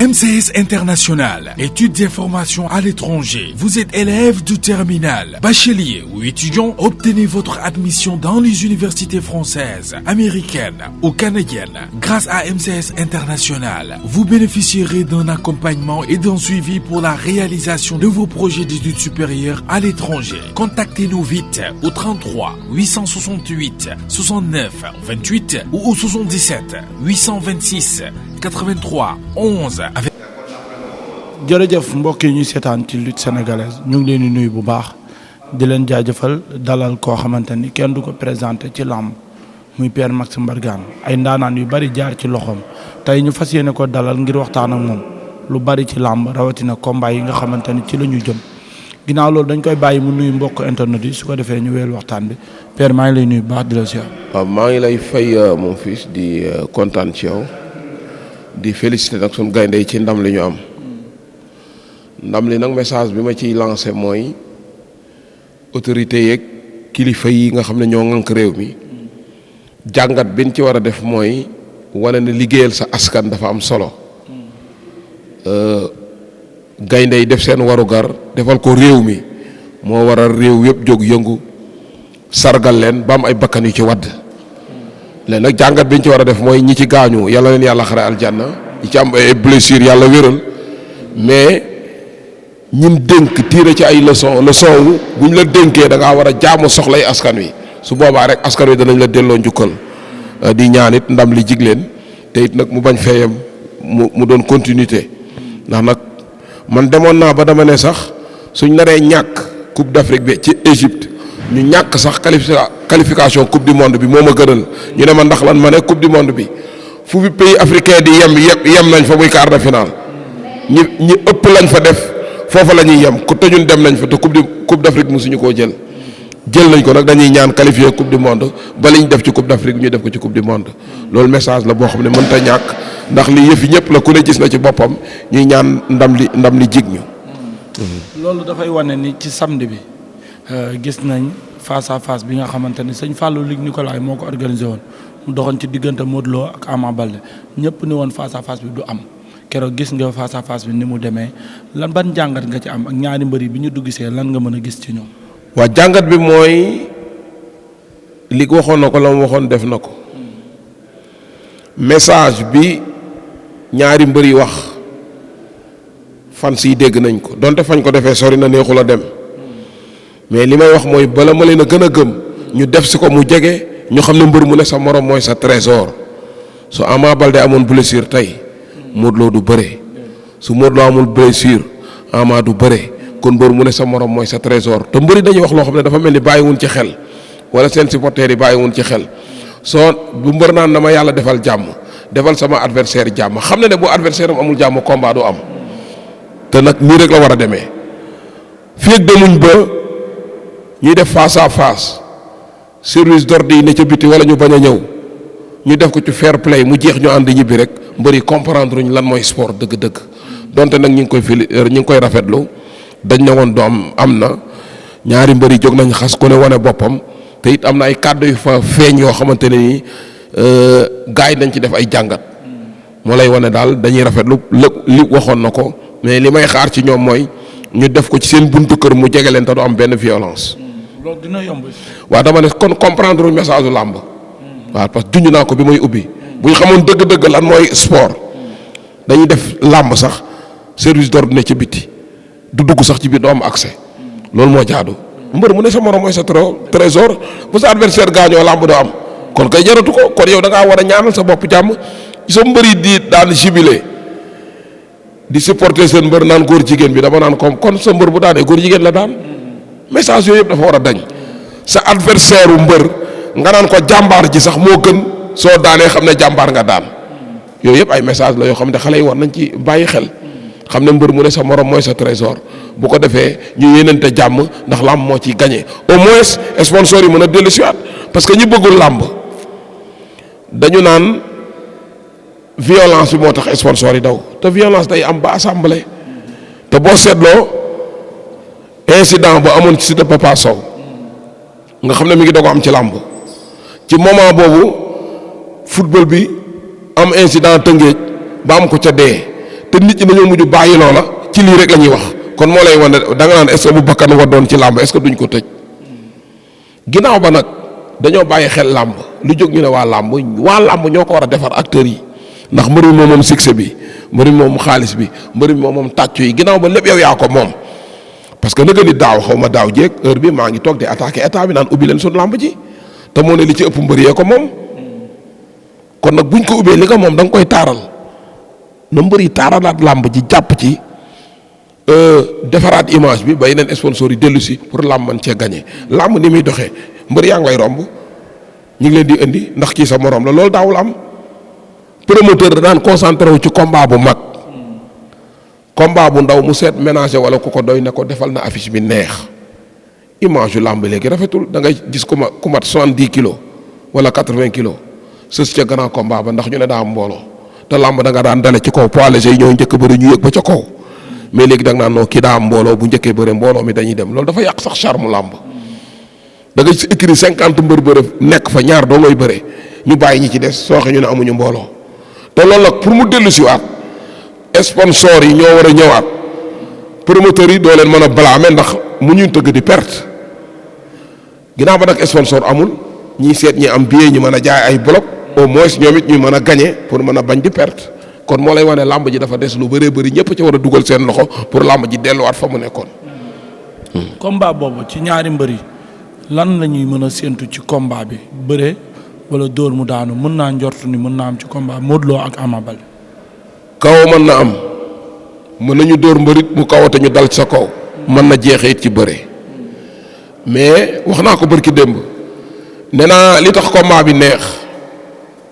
MCS International, études et formations à l'étranger. Vous êtes élève du terminal, bachelier ou étudiant, obtenez votre admission dans les universités françaises, américaines ou canadiennes. Grâce à MCS International, vous bénéficierez d'un accompagnement et d'un suivi pour la réalisation de vos projets d'études supérieures à l'étranger. Contactez-nous vite au 33 868 69 28 ou au 77 826 83 11 avec. jërëjëf mbokk yi ñuy seetaan ci lutte sénégalaise ñu ngi leen di nuyu bu baax di leen jaajëfal dalal koo xamante ni kenn du ko présenté ci làmb muy Père Max Mbargane ay ndaanaan yu bari jaar ci loxoom tey ñu fas yéene ko dalal ngir waxtaan ak moom lu bari ci làmb rawatina combat yi nga xamante ni ci la ñu jëm ginnaaw loolu dañ koy bàyyi mu nuyu mbokk internet yi su ko defee ñu wéyal waxtaan bi Père maa ngi lay nuyu bu baax di la ziar. waaw maa ngi lay fay mon fils di kontaan ci yow di féliciter nag suñu gaynde yi ci ndam li ñu am ndam li nag message bi ma ciy lancé mooy autorité yeeg kilifa yi nga xam ne ñoo ŋànk réew mi jàngat bi ñu ci war a def mooy wane ne liggéeyal sa askan dafa am solo gaynde yi def seen warugar defal ko réew mi moo waral réew yëpp jóg yëngu sargal leen ba am ay bakkan yu ci wadd léegi nag jàngat bi ñu ci war a def mooy ñi ci gaañu yàlla leen yàlla xare aljanna ñi ci am ay blessure yàlla wéral mais ñin dénk tiire ci ay leçon wu bu ñu la dénkee da ngaa war a jaamu soxlay askan wi su boobaa rek askan wi danañ la delloo njukkal di ñaan it ndam li jig leen te it nag mu bañ feeyam mu doon continuité ndax nag man demoon naa ba dama ne sax suñ naree ñàkk coupe d'Afrique bi ci Égypte ñu ñàkk sax qualification coupe du monde bi moo ma gënal ñu ne ma ndax lan ma ne coupe du monde bi fu fi pays africain di yem nañ fa muy quart de finale ñi ëpp lañ fa def foofa la ñuy yem ku te ñun dem nañ fa te coupe d'Afrique musuñu koo jël nañ ko nag dañuy ñaan qualifier coupe du monde ba liñ def ci coupe d'Afrique ñu def ko ci coupe du monde loolu message la boo xam ne mënta ñàkk ndax li yëfi ñëpp la ku ne gis na ci boppam ñuy ñaan ndam li jig ñu. loolu dafay wane ni ci samedi bi gis nañ face à face bi nga xamante ni sëñ Fallou Luc Nicolaï moo ko organisé woon mu doxoon ci diggante Modou Lo ak Ama Baldé ñëpp ni woon face à face bi du am keroog gis nga face à face bi ni mu demee lan ban jàngat nga ci am ak ñaari mbër yi bi ñu duggisee lan nga mën a gis ci ñoom. waa jàngat bi mooy li waxoon na ko la mu waxoon def na ko message bi ñaari mbër yi wax fans yi dégg nañ ko donte fañ ko defee sori na neexul a dem mais li may wax mooy bala ma leen a gën a gëm ñu def si ko mu jege ñu xam ne mbër mu ne sa morom mooy sa trésor su Ama Baldé amoon blessure tey Modou Lo du bëre su Modou Lo amul blessure Ama du bëre kon mbër mu ne sa morom mooy sa trésor te mbëri dañuy wax loo xam ne dafa mel ni bàyyiwuñ ci xel wala seen supporters yi bàyyiwuñ ci xel soo bu mbër naan dama yàlla defal jàmm defal sama adversaire jàmm xam ne bu adversaire am amul jàmm combat du am te nag nii rek la war a demee fii ak demuñ ba ñuy def face à face service d'ordre yi ne ca biti wala ñu bañ a ñëw ñu def ko ci fair play mu jeex ñu ànd ñibbi rek mbëri comprendre ñu lan mooy sport dëgg-dëgg donte nag ñu ngi koy rafetlu dañ ne woon du am na ñaari mbëri jóg nañ xas ku ne wane boppam te it am na ay kàddu yu fa feeñ yoo xamante ne nii gars yi dañ ci def ay jàngat moo lay wane daal dañuy rafetlu li waxoon na ko mais li may xaar ci ñoom mooy ñu def ko ci seen buntu kër mu jege leen te du am benn violence. loolu dina yomb. waaw dama ne kon comprendre message u làmb. waaw parce que junj naa ko bi may ubbi. bu ñu xamoon dëgg-dëgg lan mooy sport dañuy def làmb sax service d'ordre ne ci biti du dugg sax ci biir doo am accès loolu moo jaadu. mbër mu ne sa morom mooy sa trésor bu sa adversaire gaañoo làmb doo am kon kay jaratu ko kon yow da ngaa war a ñaanal sa bopp jàmm sa mbër yi di daan jubilé di supporter seen mbër naan góor jigéen bi dama naan comme kon sa mbër bu daanee góor jigéen la daan message yooyu yëpp dafa war a dañ sa adversaire u mbër nga naan ko jàmbaar ji sax moo gën soo daanee xam ne jàmbaar nga daan yooyu yëpp ay message la yoo xam ne xale yi war nañ ci bàyyi xel xam ne mbër mu ne sa morom mooy sa trésor bu ko defee ñu yéenante jàmm ndax làmb moo ciy gagné au moins sponsor yi mën a dellu siwaat parce que ñi bëggul làmb dañu naan violence bi moo tax sponsor yi daw te violence day am ba assemblée te boo seetloo incident bu amoon ci site Papa Sow nga xam ne mi ngi doog am ci làmb ci moment boobu football bi am incident Tëngéej ba am ko ca dee te nit ñi dañoo mujj bàyyi loola ci lii rek la ñuy wax kon moo lay wane da nga naan est-ce que bu bakkan waddoon ci làmb est-ce que duñ ko tëj ginnaaw ba nag dañoo bàyyi xel làmb lu jóg ñu ne waa làmb ñoo ko war a defar acteurs yi ndax mbër mi moom succès bi mbër mi moom xaalis bi mbër mi moom tàccu yi ginnaaw ba lépp yow yaa ko moom parce que nag ni daaw xaw ma daaw jéeg heure bi maa ngi toog di attaquer état bi naan ubbi leen suñu làmb ji te moo ne li ci ëpp mbër yee ko moom kon nag buñ ko ubbee li nga moom da nga koy taaral na mbër yi taaralaat làmb ji jàpp ci defaraat image bi ba yeneen sponsor yi dellu si pour làmb man cee gagné làmb ni muy doxee mbër yaa ngi lay romb ñu ngi leen di indi ndax kii sa morom la loolu daawul am promoteur da daan concentré wu ci combat bu mag combat bu ndaw mu seet ménager wala ku ko doy ne ko defal na affiche bi neex image yu làmb léegi rafetul da ngay gis ku mat 70 kilos wala 80 kilos sës ca grand combat ba ndax ñu ne daa am mbooloo te làmb da nga daan dale ci kaw poids léger yi ñooy njëkk bëri ñu yëg ba ca kaw mais léegi da nga naan non kii daa am mbooloo bu njëkkee bëre mbooloo mi dañuy dem loolu dafa yàq sax charme làmb da nga gis écrit 50 mbër bëre nekk fa ñaar doo ngay bëre ñu bàyyi ñi ci des sooxe ñu ne amuñu mbooloo te loolu nag pour mu dellu si waat sponsor yi ñoo war a ñëwaat promoteurs yi doo leen mën a blâmer ndax mu ñuy tëgg di perte ginnaaw ba nag sponsor amul ñiy seet ñi am billet ñu mën a jaay ay bloc au moins ñoom it ñu mën a gagner pour mën a bañ di perte kon moo lay wane làmb ji dafa des lu bëree bëri ñëpp ci war a dugal seen loxo pour làmb ji delluwaat fa mu nekkoon. combat boobu ci ñaari mbër yi lan la ñuy mën a séentu ci combat bi bëre wala dóor mu daanu mën naa njortu ni mën naa am ci combat Modou Lo ak Ama Baldé. kaw mën na am mën nañu dóor mbërit mu kawate ñu dal ci sa kaw mën na jeexee it ci bëre mais wax naa ko bërki démb nee naa li tax combat bi neex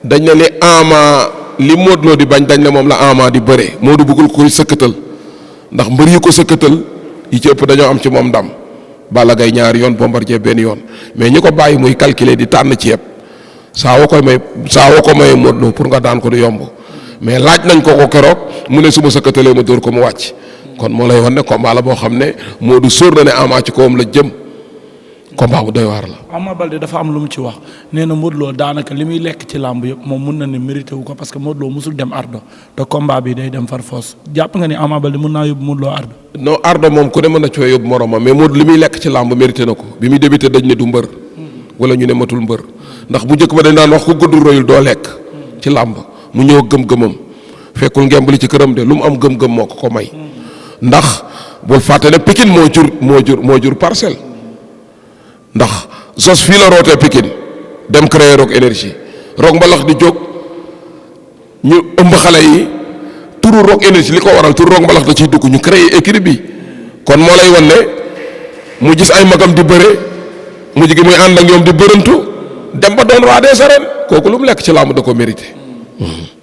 dañ ne li Ama li Modou Lo di bañ dañ ne moom la Ama di bëre Modou bëggul koy sëkkatal ndax mbër yi ko sëkkatal yi ci ëpp dañoo am ci moom ndam Balla Gaye ñaari yoon Bombardier benn yoon mais ñi ko bàyyi muy calculer di tànn ceeb saa woo ko mayee Modou Lo pour nga daan ko du yomb mais laaj nañ ko keroog mu ne su ma sëkkatalee ma dóor ko mu wàcc kon moo lay wan ne combat la boo xam ne Modou sóor na ne Ama ci kawam la jëm combat bu doy waar la. Ama Baldé dafa am lu mu ci wax nee na Modou Lo daanaka li muy lekk ci làmb yëpp moom mun na ne mérité wu ko parce que Modou Lo musul dem ardo te combat bi day dem far foos jàpp nga ni Ama Baldé mun naa yóbbu Modou Lo ardo. non ardo moom ku ne mën na cooy yóbbu moromam mais Modou li muy lekk ci làmb mérité na ko bi muy débuté dañ ne du mbër wala ñu ne matul mbër ndax bu njëkk ba dañ daan wax ku gudd royul doo lekk ci làmb mu ñëw gëm-gëmam fekkul ngemb li ci këram de lu mu am gëm-gëm moo ko may ndax bul fàtte ne Pikine moo jur Parcelles ndax Zos fii la rootee Pikine dem créer Rock Énergie Rock mbalax di jóg ñu ëmb xale yi turu Rock Énergie li ko waral turu Rock mbalax da ciy dugg ñu créer écurie bi kon moo lay wan ne mu gis ay magam di bëre mu gi muy ànd ak ñoom di bërëntu dem ba doon roi des arènes kooku lu mu lekk ci làmb da ko mérité.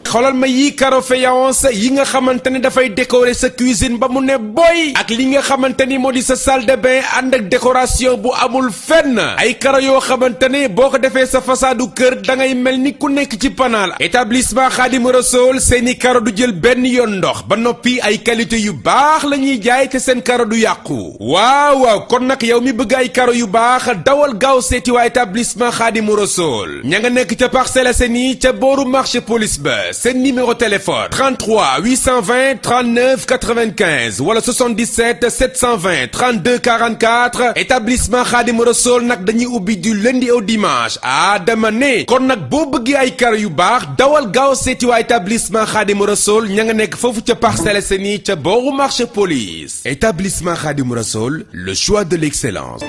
xoolal ma yii carreau faïence yi nga xamante ni dafay décorer sa cuisine ba mu ne boy ak li nga xamante ni moo di sa salle de bain ànd ak décoration bu amul fenn ay carreau yoo xamante ni boo ko defee sa façadu kër da ngay mel ni ku nekk ci panaal établissement Khadim Rassoul seeni carreau du jël benn yoon ndox ba noppi ay qualité yu baax la ñuy jaay te seen carreau du yàqu waaw kon nag yow mi bëgg ay carreau yu baax dawal gaaw seeti waa établissement Khadim Rassoul ña nga nekk ca Parcelles Assainies ca booru marché police ba seen numéro téléphone 33 820 39 95 wala 77 720 32 44 établissement Khadim Rassoul nag dañuy ubbi du lundi au dimanche dama ne kon nag boo bëggee ay karo yu baax dawal gaaw seeti waa établissement Khadim Rassoul ña nga nekk foofu ca Parcelles Assainies ca booru marché police établissement Khadim Rassoul le choix de l'excellence.